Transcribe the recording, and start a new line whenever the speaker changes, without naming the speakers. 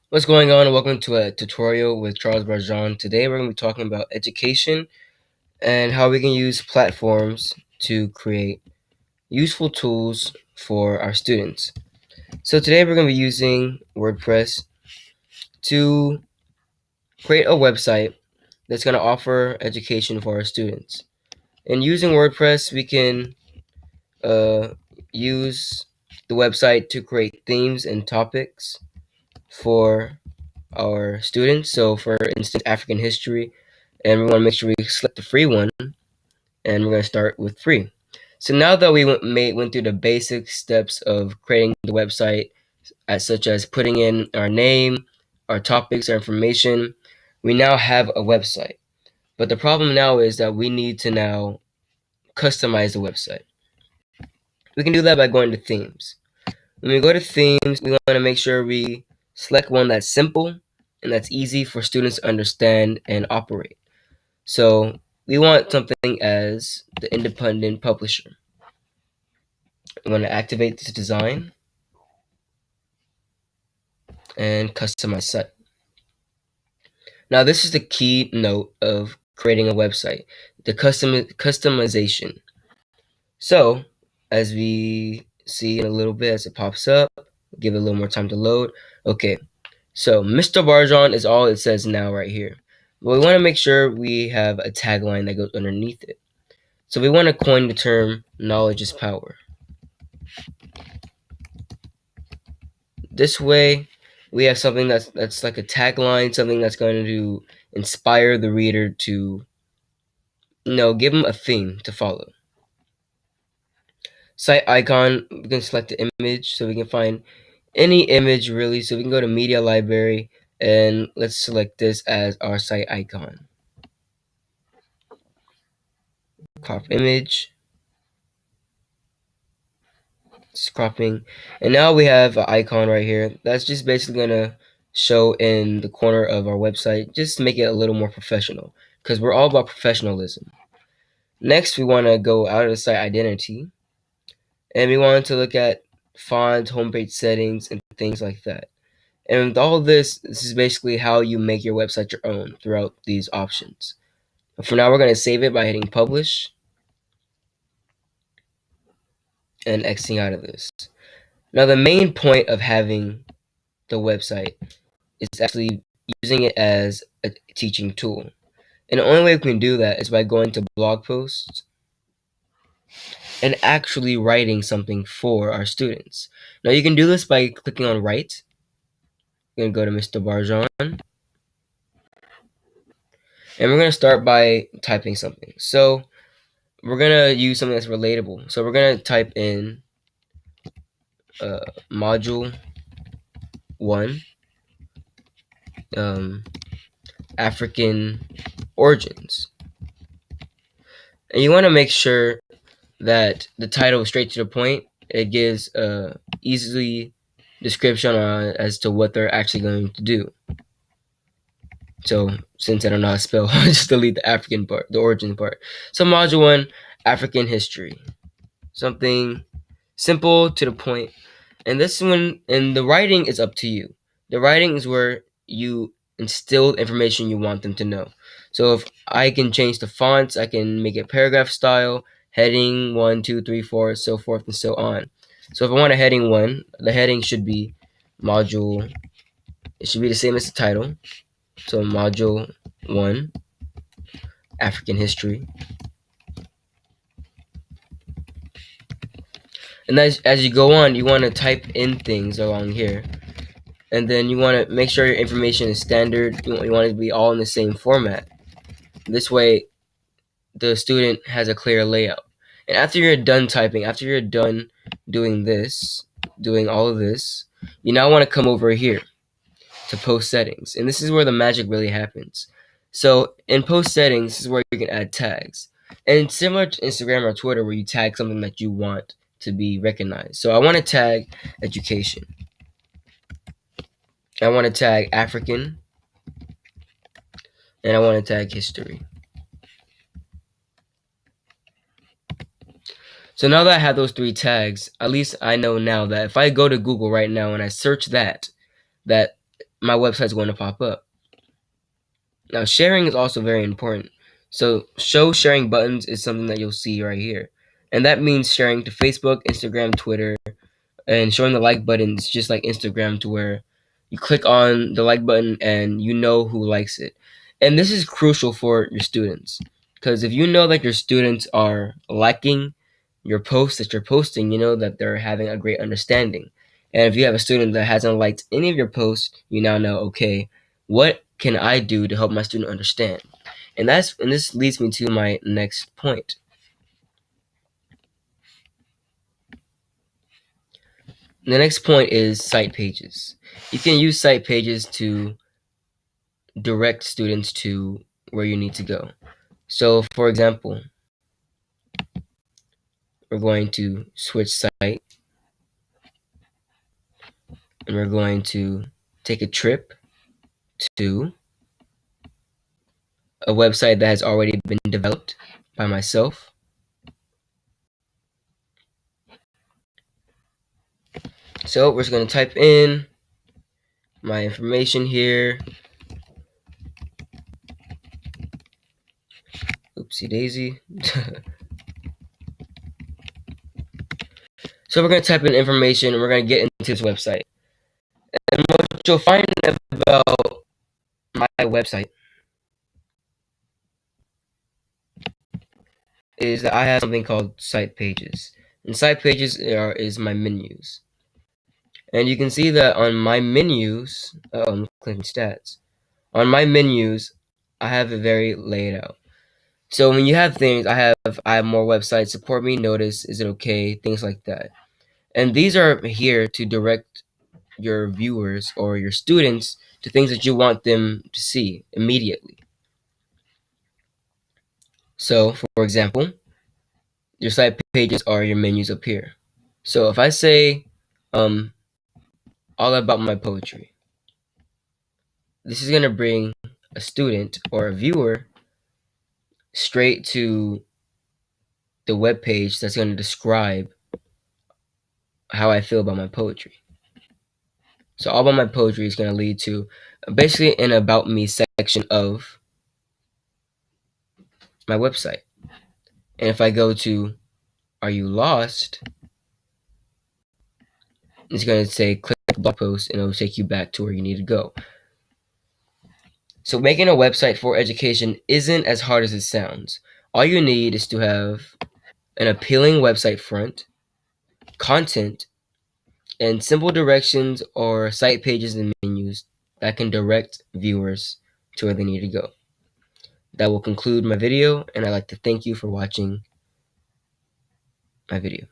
What's going on? Welcome to a tutorial with Charles Barjan. Today we're going to be talking about education and how we can use platforms to create useful tools for our students. So today we're going to be using WordPress to create a website that's going to offer education for our students. And using WordPress, we can uh, use the website to create themes and topics for our students. So for instance, African history, and we want to make sure we select the free one, and we're going to start with free. So now that we went through the basic steps of creating the website, such as putting in our name, our topics, our information, we now have a website. But the problem now is that we need to now customize the website. We can do that by going to themes. When we go to themes, we want to make sure we select one that's simple and that's easy for students to understand and operate. So we want something as the independent publisher. I'm going to activate this design and customize site. Now this is the key note of creating a website, the customization. So as we see in a little bit as it pops up, give it a little more time to load. Okay, so Mr. Barjan is all it says now right here. But we want to make sure we have a tagline that goes underneath it. So we want to coin the term knowledge is power. This way, we have something that's like a tagline, something that's going to inspire the reader to, give them a theme to follow. Site icon, we can select the image, so we can find any image really. So we can go to media library, and let's select this as our site icon. Crop image, it's cropping, and now we have an icon right here. That's just basically gonna show in the corner of our website, just to make it a little more professional, because we're all about professionalism. Next, we want to go out of the site identity, and we want to look at font, homepage settings, and things like that. And with all this is basically how you make your website your own throughout these options. But for now, we're going to save it by hitting publish and Xing out of this. Now, the main point of having the website is actually using it as a teaching tool. And the only way we can do that is by going to blog posts and actually writing something for our students. Now, you can do this by clicking on write. We're going to go to Mr. Barjan, and we're going to start by typing something. So we're going to use something that's relatable. So we're going to type in module 1, African origins. And you want to make sure that the title is straight to the point. It gives a easily description as to what they're actually going to do. So since I don't know how to spell, I'll just delete the African part, the origin part. So module 1, African history. Something simple to the point. And this one, and the writing is up to you. The writing is where you instill information you want them to know. So if I can change the fonts, I can make it paragraph style, heading 1, 2, 3, 4, so forth and so on. So if I want a heading 1, the heading should be module, it should be the same as the title. So module 1, African history. And as you go on, you want to type in things along here. And then you want to make sure your information is standard. You want it to be all in the same format. This way, the student has a clear layout. And after you're done typing, after you're done doing this, doing all of this, you now want to come over here to post settings. And this is where the magic really happens. So in post settings, this is where you can add tags. And similar to Instagram or Twitter, where you tag something that you want to be recognized. So I want to tag education. I want to tag African. And I want to tag history. So now that I have those 3 tags, at least I know now that if I go to Google right now and I search that my website's going to pop up. Now, sharing is also very important. So, show sharing buttons is something that you'll see right here. And that means sharing to Facebook, Instagram, Twitter, and showing the like button is just like Instagram, to where you click on the like button and you know who likes it. And this is crucial for your students, because if you know that your students are liking your posts that you're posting, you know that they're having a great understanding. And if you have a student that hasn't liked any of your posts, you now know, okay, what can I do to help my student understand? And this leads me to my next point. The next point is site pages. You can use site pages to direct students to where you need to go. So, for example, we're going to switch site and we're going to take a trip to a website that has already been developed by myself. So, we're just going to type in my information here. Oopsie daisy. So, we're going to type in information and we're going to get into this website. And what you'll find about my website is that I have something called site pages. And site pages is my menus. And you can see that on my menus, I'm clicking stats. On my menus, I have it very laid out. So when you have things, I have more websites, support me, notice, is it okay, things like that. And these are here to direct your viewers or your students to things that you want them to see immediately. So, for example, your site pages are your menus up here. So if I say all about my poetry, this is going to bring a student or a viewer straight to the web page that's going to describe how I feel about my poetry. So all about my poetry is going to lead to basically an about me section of my website. And if I go to are you lost, it's going to say click blog post and it will take you back to where you need to go. So making a website for education isn't as hard as it sounds. All you need is to have an appealing website front, content, and simple directions or site pages and menus that can direct viewers to where they need to go. That will conclude my video, and I'd like to thank you for watching my video.